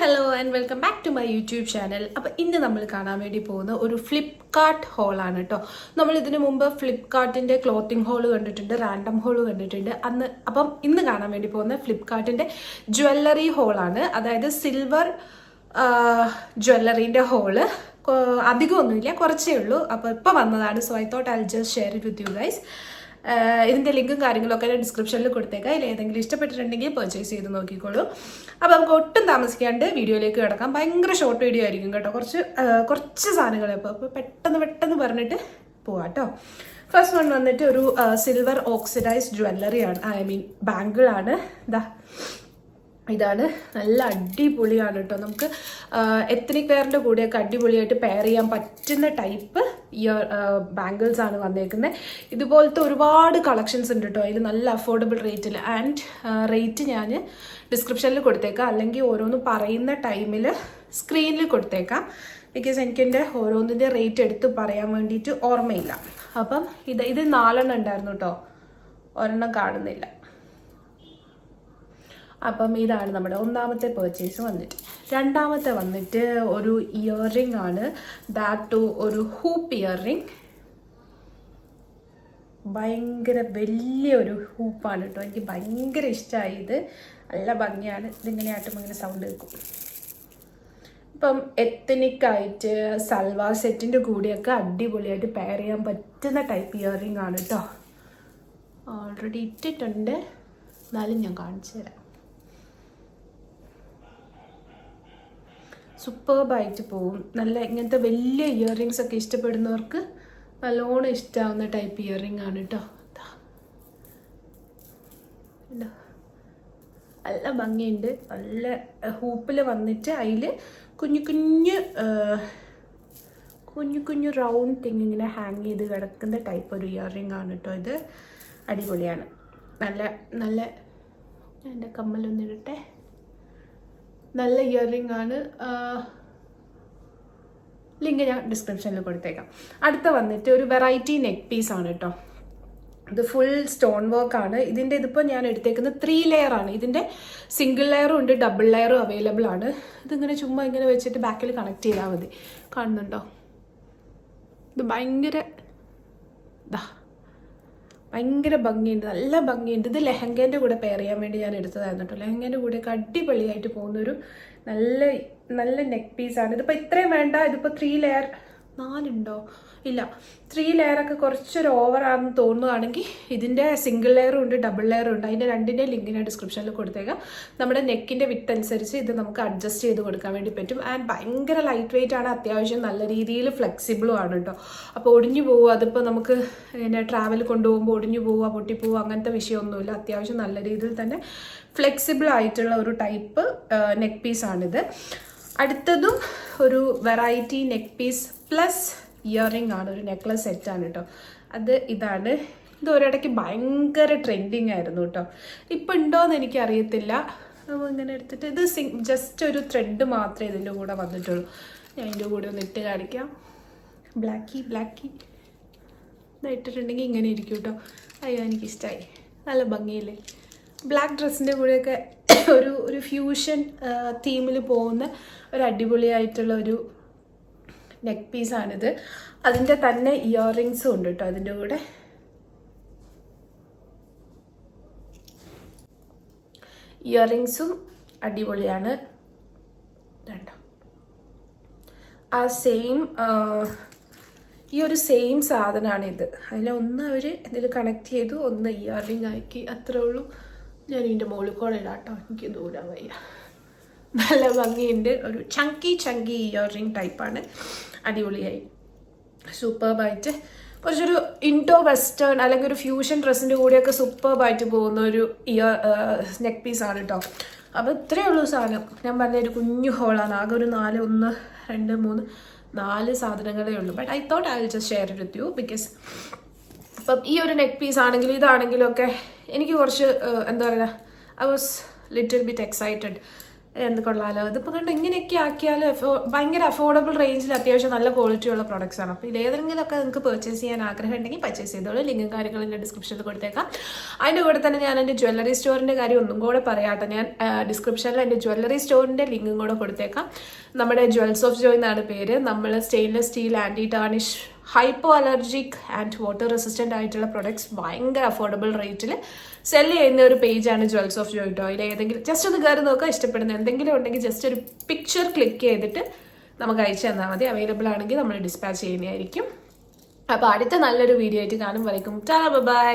hello and welcome back to my YouTube channel. അപ്പോൾ ഇന്ന് നമ്മൾ കാണാൻ വേണ്ടി പോകുന്ന ഒരു ഫ്ലിപ്കാർട്ട് ഹോളാണ് കേട്ടോ. നമ്മൾ ഇതിനു മുമ്പ് ഫ്ലിപ്കാർട്ടിൻ്റെ ക്ലോത്തിങ് ഹോൾ കണ്ടിട്ടുണ്ട്, റാൻഡം ഹോൾ കണ്ടിട്ടുണ്ട്. അപ്പം ഇന്ന് കാണാൻ വേണ്ടി പോകുന്ന ഫ്ലിപ്കാർട്ടിൻ്റെ ജ്വല്ലറി ഹോളാണ്. അതായത് സിൽവർ ജ്വല്ലറിൻ്റെ ഹോള്. അധികമൊന്നുമില്ല, കുറച്ചേ ഉള്ളൂ. അപ്പോൾ ഇപ്പോൾ വന്നതാണ്. So I thought I just share it with you guys. ഇതിൻ്റെ ലിങ്കും കാര്യങ്ങളൊക്കെ ഞാൻ ഡിസ്ക്രിപ്ഷനിൽ കൊടുത്തേക്കാം. ഇതിൽ ഏതെങ്കിലും ഇഷ്ടപ്പെട്ടിട്ടുണ്ടെങ്കിൽ പർച്ചേസ് ചെയ്ത് നോക്കിക്കോളൂ. അപ്പോൾ നമുക്ക് ഒട്ടും താമസിക്കാണ്ട് വീഡിയോയിലേക്ക് കിടക്കാം. ഭയങ്കര ഷോർട്ട് വീഡിയോ ആയിരിക്കും കേട്ടോ. കുറച്ച് സാധനങ്ങൾ അപ്പോൾ പെട്ടെന്ന് പറഞ്ഞിട്ട് പോവാം കേട്ടോ. ഫസ്റ്റ് വൺ വന്നിട്ട് ഒരു സിൽവർ ഓക്സിഡൈസ്ഡ് ജ്വല്ലറിയാണ്, ഐ മീൻ ബാങ്കിളാണ്. ഇതാണ് നല്ല അടിപൊളിയാണ് കേട്ടോ. നമുക്ക് എത്നിക് വെയറിൻ്റെ കൂടെയൊക്കെ അടിപൊളിയായിട്ട് പെയർ ചെയ്യാൻ പറ്റുന്ന ടൈപ്പ് ബാംഗിൾസ് ആണ് വന്നേക്കുന്നത്. ഇതുപോലത്തെ ഒരുപാട് കളക്ഷൻസ് ഉണ്ട് കേട്ടോ. അതിൽ നല്ല അഫോർഡബിൾ റേറ്റിൽ. ആൻഡ് റേറ്റ് ഞാൻ ഡിസ്ക്രിപ്ഷനിൽ കൊടുത്തേക്കാം, അല്ലെങ്കിൽ ഓരോന്ന് പറയുന്ന ടൈമിൽ സ്ക്രീനിൽ കൊടുത്തേക്കാം. ബിക്കോസ് എനിക്കെൻ്റെ ഓരോന്നിൻ്റെ റേറ്റ് എടുത്ത് പറയാൻ വേണ്ടിയിട്ട് ഓർമ്മയില്ല. അപ്പം ഇത് 4 ഉണ്ടായിരുന്നു കേട്ടോ, ഒരെണ്ണം കാണുന്നില്ല. അപ്പം ഇതാണ് നമ്മുടെ ഒന്നാമത്തെ പർച്ചേസ് വന്നിട്ട്. രണ്ടാമത്തെ വന്നിട്ട് ഒരു ഇയറിംഗ് ആണ്. ദാറ്റ് ടു ഒരു ഹൂപ്പ് ഇയറിംഗ്. ഭയങ്കര വലിയൊരു ഹൂപ്പാണ് കേട്ടോ. എനിക്ക് ഭയങ്കര ഇഷ്ടമായി. ഇത് നല്ല ഭംഗിയാണ്. ഇതിങ്ങനെ ആട്ടുമ്പോൾ ഇങ്ങനെ സൗണ്ട് കേൾക്കും. ഇപ്പം എത്തനിക്കായിട്ട് സൽവാർ സെറ്റിൻ്റെ കൂടെയൊക്കെ അടിപൊളിയായിട്ട് പെയർ ചെയ്യാൻ പറ്റുന്ന ടൈപ്പ് ഇയറിംഗ് ആണ് കേട്ടോ. ഓൾറെഡി ഇട്ടിട്ടുണ്ട്, എന്നാലും ഞാൻ കാണിച്ചു തരാം. സൂപ്പർബായിട്ട് പോവും. നല്ല ഇങ്ങനത്തെ വലിയ ഇയറിങ്സ് ഒക്കെ ഇഷ്ടപ്പെടുന്നവർക്ക് നല്ലോണം ഇഷ്ടമാവുന്ന ടൈപ്പ് ഇയറിംഗ് ആണ് കേട്ടോ. നല്ല ഭംഗിയുണ്ട്. നല്ല ഹൂപ്പിൽ വന്നിട്ട് അതിൽ കുഞ്ഞു റൗണ്ട് തിങ് ഇങ്ങനെ ഹാങ് ചെയ്ത് കിടക്കുന്ന ടൈപ്പ് ഒരു ഇയറിംഗ് ആണ് കേട്ടോ. ഇത് അടിപൊളിയാണ്. നല്ല എൻ്റെ കമ്മലൊന്നിടട്ടെ. നല്ല ഇയറിംഗ് ആണ്. ലിങ്ക് ഞാൻ ഡിസ്ക്രിപ്ഷനിൽ കൊടുത്തേക്കാം. അടുത്ത വന്നിട്ട് ഒരു വെറൈറ്റി നെക്ക് പീസ് ആണ് കേട്ടോ. ഇത് ഫുൾ സ്റ്റോൺ വർക്ക് ആണ്. ഇതിപ്പോൾ ഞാൻ എടുത്തേക്കുന്നത് 3 ലെയർ ആണ്. ഇതിൻ്റെ സിംഗിൾ ലെയറും ഉണ്ട്, ഡബിൾ ലെയറും അവൈലബിൾ ആണ്. ഇതിങ്ങനെ ചുമ്മാ ഇങ്ങനെ വെച്ചിട്ട് ബാക്കിൽ കണക്ട് ചെയ്താൽ മതി. കാണുന്നുണ്ടോ? ഇത് ഭയങ്കര ഭംഗിയുണ്ട്, നല്ല ഭംഗിയുണ്ട്. ഇത് ലെഹങ്കേൻ്റെ കൂടെ പെയർ ചെയ്യാൻ വേണ്ടി ഞാൻ എടുത്തതായിരുന്നു കേട്ടോ. ലെഹങ്കേൻ്റെ കൂടെയൊക്കെ അടിപൊളിയായിട്ട് പോകുന്നൊരു നല്ല നെക്ക് പീസാണ്. ഇതിപ്പോൾ ഇത്രയും വേണ്ട. ഇതിപ്പോൾ 3 ലെയർ 4 ഉണ്ടോ? ഇല്ല, 3 ലെയറൊക്കെ കുറച്ചൊരു ഓവറാണെന്ന് തോന്നുകയാണെങ്കിൽ ഇതിൻ്റെ സിംഗിൾ ലെയറും ഉണ്ട്, ഡബിൾ ലെയറും ഉണ്ട്. അതിൻ്റെ രണ്ടിൻ്റെ ലിങ്ക് ഞാൻ ഡിസ്ക്രിപ്ഷനിൽ കൊടുത്തേക്കാം. നമ്മുടെ നെക്കിൻ്റെ വിത്ത് അനുസരിച്ച് ഇത് നമുക്ക് അഡ്ജസ്റ്റ് ചെയ്ത് കൊടുക്കാൻ വേണ്ടി പറ്റും. ആൻഡ് ഭയങ്കര ലൈറ്റ് വെയിറ്റ് ആണ്, അത്യാവശ്യം നല്ല രീതിയിൽ ഫ്ലെക്സിബിളും ആണ് കേട്ടോ. അപ്പോൾ ഒടിഞ്ഞു പോവുക, അതിപ്പോൾ നമുക്ക് പിന്നെ ട്രാവൽ കൊണ്ടുപോകുമ്പോൾ ഒടിഞ്ഞു പോവുക, പൊട്ടിപ്പോവുക, അങ്ങനത്തെ വിഷയമൊന്നുമില്ല. അത്യാവശ്യം നല്ല രീതിയിൽ തന്നെ ഫ്ലെക്സിബിൾ ആയിട്ടുള്ള ഒരു ടൈപ്പ് നെക്ക് പീസാണിത്. അടുത്തതും ഒരു variety neck piece plus earring ആണ്. ഒരു നെക്ലസ് സെറ്റാണ് കേട്ടോ. ഇതാണ്. ഇത് ഒരിടയ്ക്ക് ഭയങ്കര ട്രെൻഡിങ് ആയിരുന്നു കേട്ടോ. ഇപ്പം ഉണ്ടോയെന്ന് എനിക്കറിയത്തില്ല. നമ്മൾ ഇങ്ങനെ എടുത്തിട്ട് ഇത് ജസ്റ്റ് ഒരു ത്രെഡ് മാത്രമേ ഇതിൻ്റെ കൂടെ വന്നിട്ടുള്ളൂ. ഞാൻ ഇതിൻ്റെ കൂടെ ഒന്ന് ഇട്ട് കാണിക്കാം. ബ്ലാക്കി ഇട്ടിട്ടുണ്ടെങ്കിൽ ഇങ്ങനെ ഇരിക്കും കേട്ടോ. അയ്യോ, എനിക്കിഷ്ടമായി. നല്ല ഭംഗിയില്ലേ? ബ്ലാക്ക് ഡ്രസ്സിൻ്റെ കൂടെയൊക്കെ ഒരു ഫ്യൂഷൻ തീമിൽ പോകുന്ന ഒരു അടിപൊളിയായിട്ടുള്ള ഒരു നെക്ക് പീസാണിത്. അതിൻ്റെ തന്നെ ഇയറിങ്സും ഉണ്ട് കേട്ടോ. അതിൻ്റെ കൂടെ ഇയറിങ്സും അടിപൊളിയാണ്. കേട്ടോ, ഈ ഒരു സെയിം സാധനമാണിത്. അതിലൊന്ന് അവർ ഇതിൽ കണക്ട് ചെയ്തു, ഒന്ന് ഇയറിങ് ആക്കി, അത്രേ ഉള്ളൂ. ഞാൻ ഇതിൻ്റെ മുകളിൽ കൂടെ ഇടാം കേട്ടോ, എനിക്ക് ദൂരം വയ്യ. നല്ല ഭംഗിയുണ്ട്. ഒരു ചങ്കി ഇയറിങ് ടൈപ്പാണ്. അടിപൊളിയായി, സൂപ്പർബായിട്ട്. കുറച്ചൊരു ഇൻഡോ വെസ്റ്റേൺ അല്ലെങ്കിൽ ഒരു ഫ്യൂഷൻ ഡ്രസ്സിൻ്റെ കൂടെയൊക്കെ സൂപ്പർബായിട്ട് പോകുന്ന ഒരു നെക്ക് പീസാണ് കേട്ടോ. അപ്പോൾ ഇത്രയേ ഉള്ളൂ സാധനം. ഞാൻ പറഞ്ഞ ഒരു കുഞ്ഞു ഹോളാണ്. ആകെ ഒരു 1 2 3 4 സാധനങ്ങളേ ഉള്ളൂ. But I thought I will just share it with you. Because അപ്പം ഈ ഒരു നെക്ക് പീസ് ആണെങ്കിലും ഇതാണെങ്കിലും ഒക്കെ എനിക്ക് കുറച്ച് എന്താ പറയുക, I was little bit excited. എന്ത് കൊള്ളാലോ, ഇതിപ്പോൾ കണ്ട് ഇങ്ങനെയൊക്കെ ആക്കിയാൽ ഭയങ്കര അഫോർഡബിൾ റേഞ്ചിൽ അത്യാവശ്യം നല്ല ക്വാളിറ്റിയുള്ള പ്രോഡക്റ്റ്സ് ആണ്. അപ്പോൾ ഇതിലേതെങ്കിലുമൊക്കെ നിങ്ങൾക്ക് പർച്ചേസ് ചെയ്യാൻ ആഗ്രഹം ഉണ്ടെങ്കിൽ പർച്ചേസ് ചെയ്തോളൂ. ലിങ്കും കാര്യങ്ങളും എൻ്റെ ഡിസ്ക്രിപ്ഷനിൽ കൊടുത്തേക്കാം. അതിൻ്റെ കൂടെ തന്നെ ഞാൻ എൻ്റെ ജ്വല്ലറി സ്റ്റോറിൻ്റെ കാര്യം ഒന്നും കൂടെ പറയാട്ടെ. ഞാൻ ഡിസ്ക്രിപ്ഷനിൽ എൻ്റെ ജ്വല്ലറി സ്റ്റോറിൻ്റെ ലിങ്കും കൂടെ കൊടുത്തേക്കാം. നമ്മുടെ ജ്വൽസ് ഓഫ് ജോയ് എന്നാണ് പേര്. നമ്മൾ stainless steel, anti tarnish, hypoallergic and water resistant ആയിട്ടുള്ള പ്രൊഡക്ട്സ് ഭയങ്കര അഫോർഡബിൾ റേറ്റിൽ സെല് ചെയ്യുന്ന ഒരു പേജാണ് ജ്വൽസ് ഓഫ് ജോയ് കേട്ടോ. അതിൽ ഏതെങ്കിലും ജസ്റ്റ് ഒന്ന് കയറി നോക്കുക, ഇഷ്ടപ്പെടുന്ന എന്തെങ്കിലും ഉണ്ടെങ്കിൽ ജസ്റ്റ് ഒരു പിക്ചർ ക്ലിക്ക് ചെയ്തിട്ട് നമുക്ക് അയച്ചു തന്നാൽ മതി. അവൈലബിൾ ആണെങ്കിൽ നമ്മൾ ഡിസ്പാച്ച് ചെയ്യുന്നതായിരിക്കും. അപ്പോൾ അടുത്ത നല്ലൊരു വീഡിയോ ആയിട്ട് കാണും വരയ്ക്കും. ബൈ.